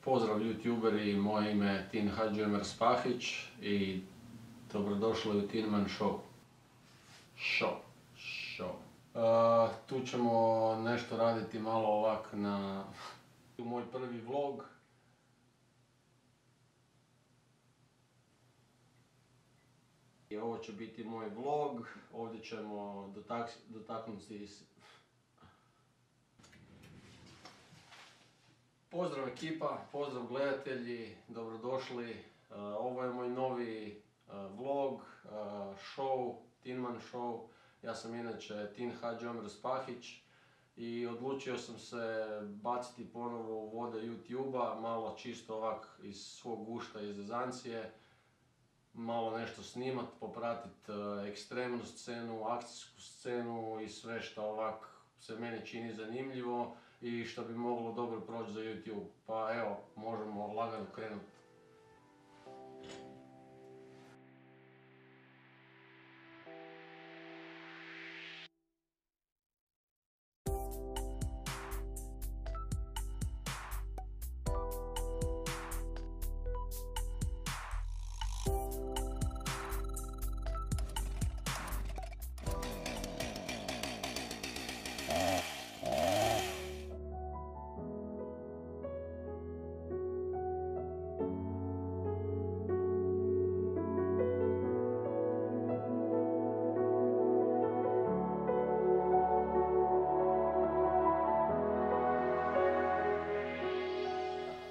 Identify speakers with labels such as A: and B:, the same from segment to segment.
A: Pozdrav youtuberi, moje ime je Tin Hadžiomer Spahić i dobrodošli u Tinman Show. Tu ćemo nešto raditi malo ovak na moj prvi vlog. I ovo će biti moj vlog, ovdje ćemo dotaknuti se. Pozdrav ekipa, pozdrav gledatelji, dobrodošli. Ovo je moj novi vlog, show, Tinman Show. Ja sam inače Tin Hadžiomer Spahić i odlučio sam se baciti ponovo u vode YouTube-a, malo čisto ovak iz svog gušta, iz zezancije. Malo nešto snimat, popratit ekstremnu scenu, akcijsku scenu i sve što ovak se meni čini zanimljivo i što bi moglo dobro proći za YouTube. Pa evo, možemo lagano krenuti.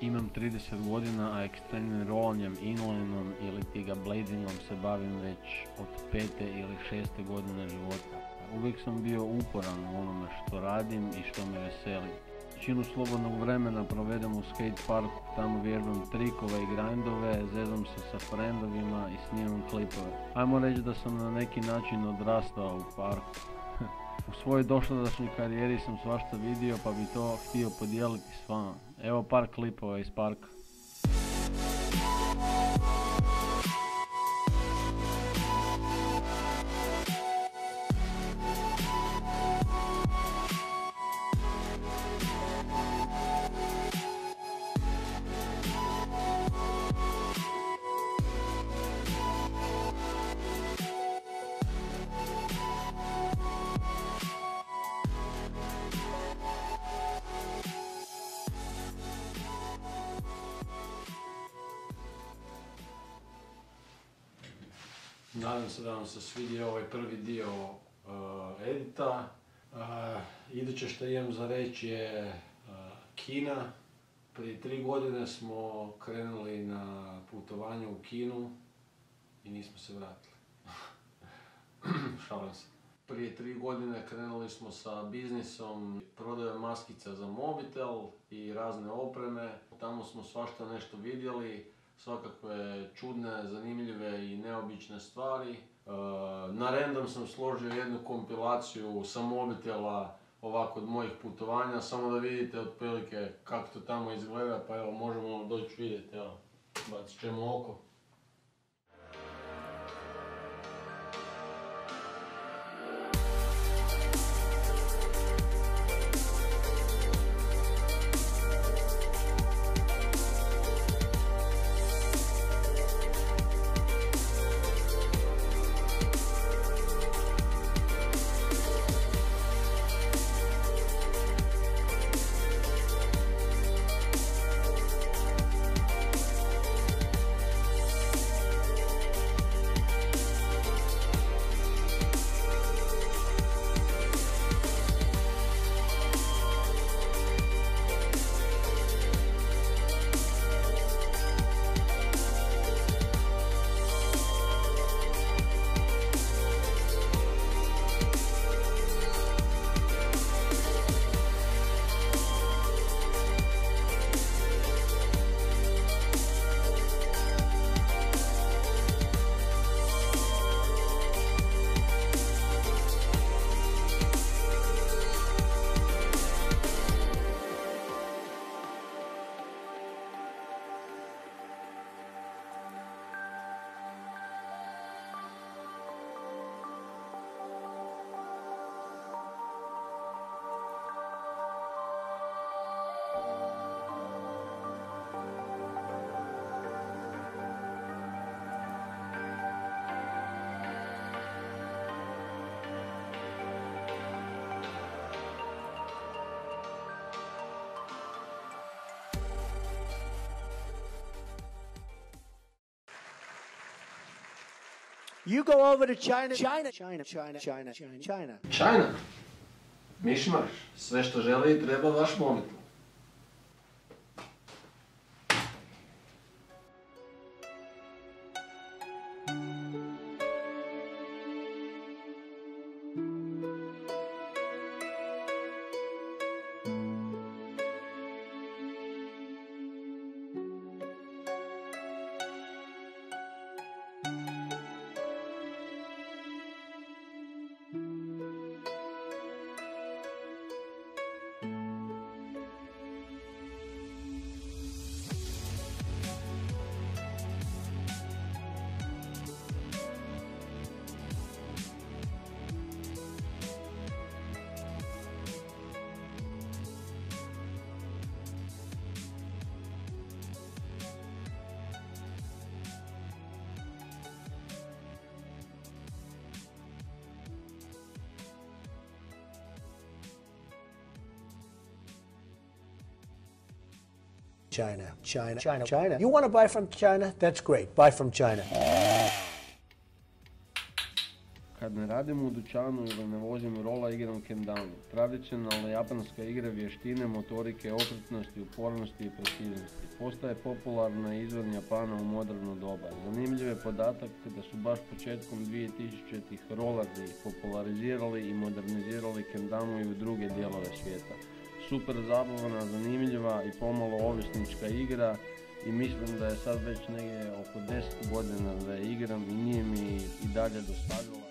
A: Imam 30 godina, a ekstremnim rolanjem, inlineom ili ti ga blazingom se bavim već od 5. ili 6. godine života. Uvijek sam bio uporan u onome što radim i što me veseli. Većinu slobodnog vremena provedem u skate parku, tamo vježbam trikove i grindove, zezam se sa friendovima i snimam klipove. Ajmo reći da sam na neki način odrastao u parku. U svojoj dosadašnjoj karijeri sam svašta vidio, pa bi to htio podijeliti s vama. Evo par klipova iz parka. Nadam se da vam se svidio ovaj prvi dio edita. Iduće što imam za reći je Kina. Prije 3 godine smo krenuli na putovanje u Kinu i nismo se vratili. Šalim se. Prije 3 godine krenuli smo sa biznisom prodaje maskica za mobitel i razne opreme. Tamo smo svašta nešto vidjeli. Svakakve čudne, zanimljive i neobične stvari. Na random sam složio jednu kompilaciju sa mobitela ovako od mojih putovanja, samo da vidite otprilike kako to tamo izgleda, pa evo možemo doći vidjeti, evo, bacit ćemo oko.
B: You go over to China, China, China, China, China, China, China.
A: China. Mišmaš. Sve što želi i treba vaš mobitel.
B: China, China, China, China. You want to buy from China? That's great. Buy from China.
A: Kad ne radim u dućanu ili ne vozim rola, igram kendama. Tradicionalna japanska igra vještine, motorike, okretnosti, upornosti i preciznosti. Postaje popularna izvan Japana u moderno doba. Zanimljiv je podatak da su baš početkom 2000-ih roleri popularizirali i modernizirali kendamu i u druge dijelove svijeta. Super zabavna, zanimljiva i pomalo ovisnička igra i mislim da je sad već negdje oko 10 godina da je igram i nije mi i dalje dostavila.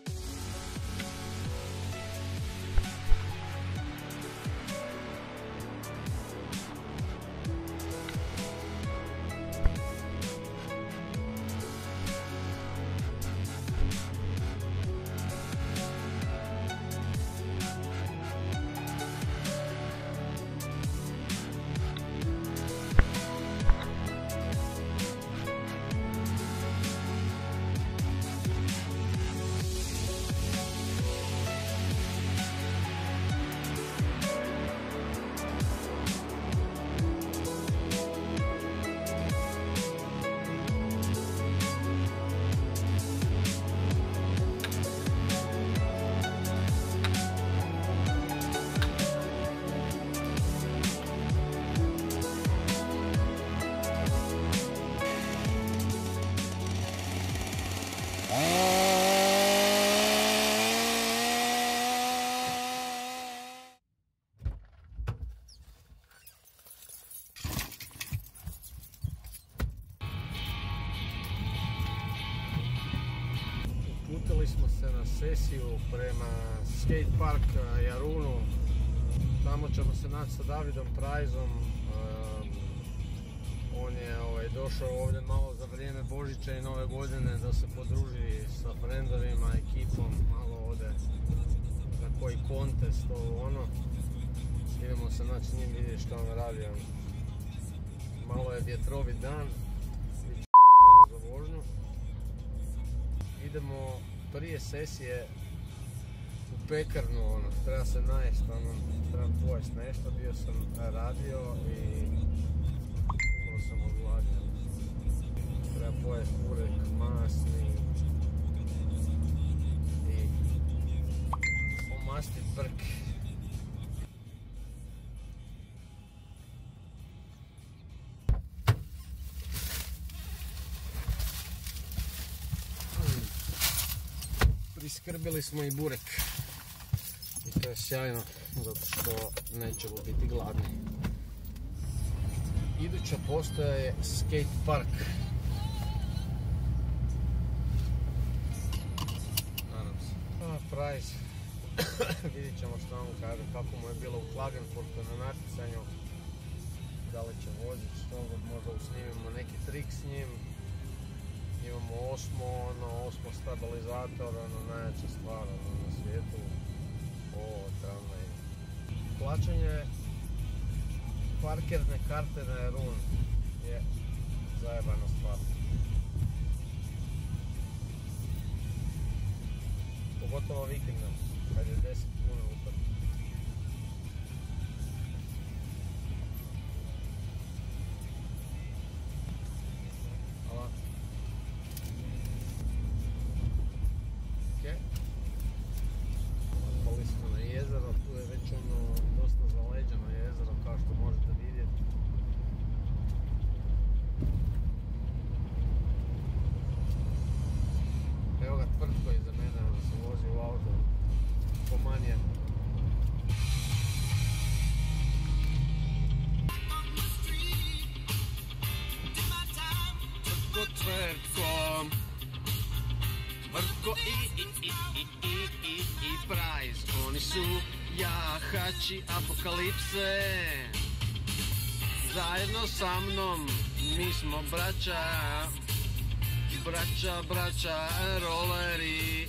A: Uputili smo se na sesiju prema skate park Jarunu. Tamo ćemo se naći sa Davidom Prajzom. On je došao ovdje malo za vrijeme Božića i Nove godine da se podruži sa frendovima, ekipom, malo ode na koji kontest, ono. Idemo se naći s njim, vidjeti što on radi. Malo je vjetrovit dan, bit će za vožnju. Idemo prije sesije u pekarnu, treba se najest, trebam pojest nešto, bio sam radio i umro sam od gladi. Treba pojest burek masni i omastit brk. Priskrbili smo i burek i to je sjajno zato što nećemo biti gladni. Iduća postaja je skate park. Nadam se. Price. Vidjet ćemo što vam kaže, kako mu je bilo u Klagenfurtu na natjecanju. Da li će voziti, što možda usnimimo neki trik s njim. Imamo osmo stabilizator, najjača stvar na svijetu. Tramvaj. Plaćanje parkerne karte na Jarun je zajebana stvar. Pogotovo vikendom, kad je 10 kuna upad. i Price. Oni su jahači apokalipse. Zajedno sa mnom mi smo braća, braća rolleri.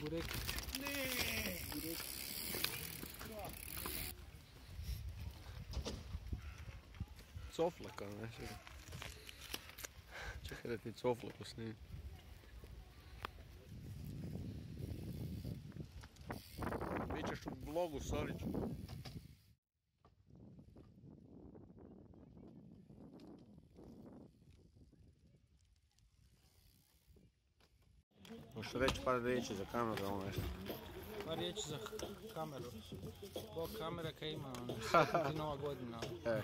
C: Burek. Burek.
A: Coflaka, ne? Čekaj da ti coflaku snimim. Bićeš u vlogu, Sorić. Možeš reći par riječi za kameru, ovo nešto?
C: Par riječi za kameru. Bog kamera kaj ima, ti nova godina.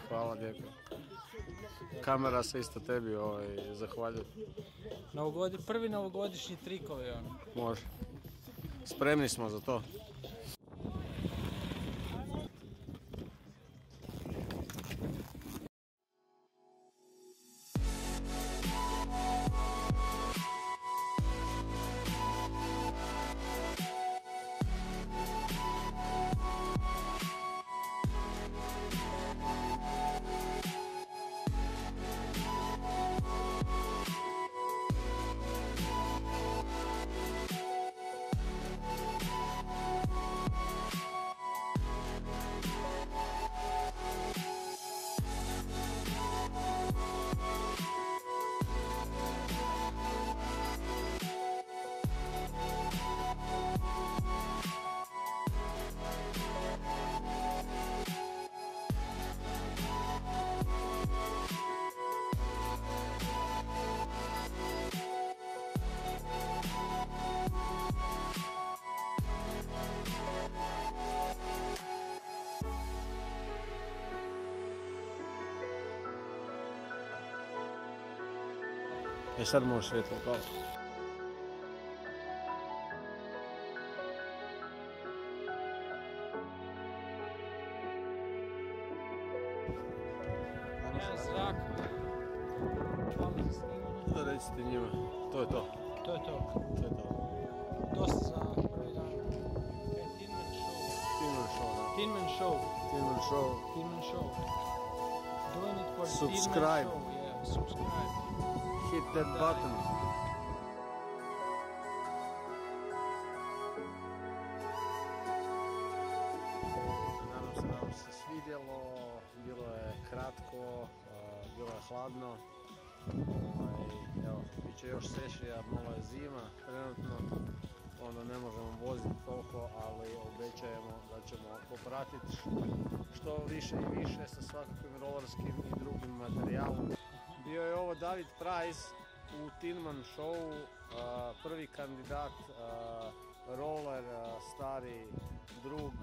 A: Hvala lijepo. Kamera se isto tebi zahvaljuje.
C: Prvi novogodišnji trikovi, ono.
A: Može. Spremni smo za to. Sad možeš svjetlo palo.
C: Ja zrak. Hvala za snimanje.
A: Da recite njima, to je to.
C: To je to.
A: To je to.
C: Dosta za prvi dan. Tinman show.
A: Tinman show, da.
C: Tinman show.
A: Tinman show.
C: Tinman show. Doing it for
A: Subscribe.
C: Tinman show. Yeah, subscribe.
A: Hit that button. Nadam se svidjelo, bilo je kratko, bilo je hladno. Evo, bit će još sešija, malo je zima trenutno, onda ne možemo voziti toliko, ali obećajemo da ćemo popratiti što više i više sa svakakvim rollerskim i drugim materijalom. Bio je ovo David Price u Tinman showu, prvi kandidat, roller, stari drug,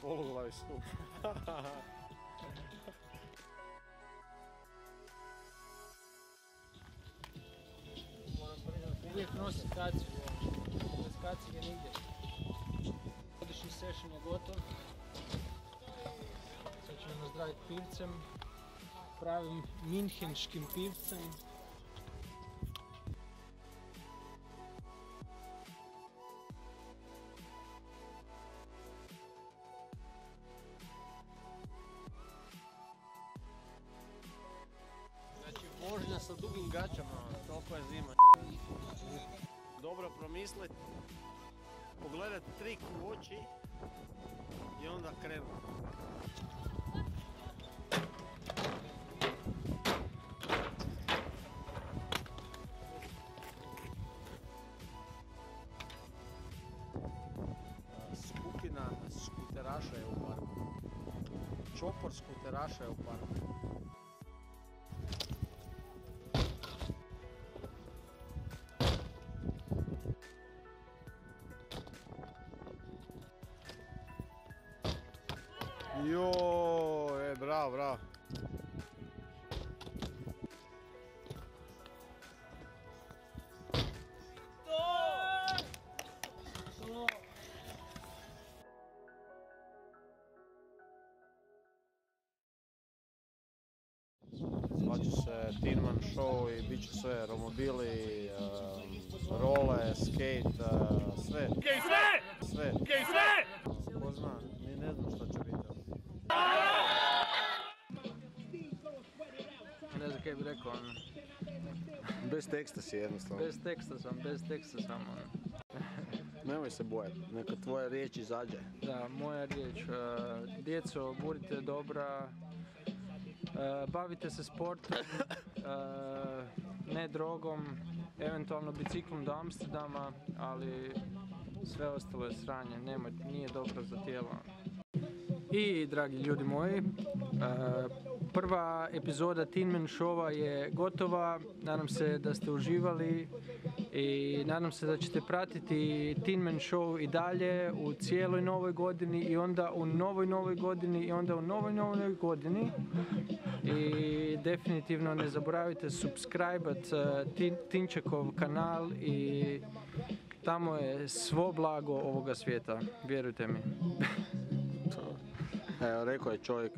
A: poluglavi sup.
C: Uvijek nosi kaciju, bez kacige nigdje. Godišnji session je gotov. Sad ćemo nazdraviti pivcem, pravim minhenškim pivcem.
A: Znači, vožnja sa dugim gaćama, toliko je zima. Dobro promisliti, pogledati trik u oči i onda krenuti. Skupina skuteraša je u parku. Čopor skuteraša je u parku. Bravo,
D: bravo. Zvaće se Tinman Show i bit će sve romobili, role, skate, sve. Sve. Ko zna, ni ne znam šta će biti.
C: Ne znam kaj bi rekao,
D: Bez teksta si jednostavno.
C: bez teksta sam.
D: Nemoj se bojati, neka tvoja riječ izađe.
C: Da, moja riječ. Djeco, budite dobra, bavite se sportom, ne drogom, eventualno biciklom do Amsterdama, ali sve ostalo je sranje, nije dobro za tijelo. I, dragi ljudi moji, prva epizoda Tinman Showa je gotova, nadam se da ste uživali i nadam se da ćete pratiti Tinman Show i dalje u cijeloj novoj godini i onda u novoj godini i onda u novoj godini. I definitivno ne zaboravite subscribe-at Tinčekov kanal i tamo je svo blago ovoga svijeta, vjerujte mi.
D: Evo, rekao je čovjek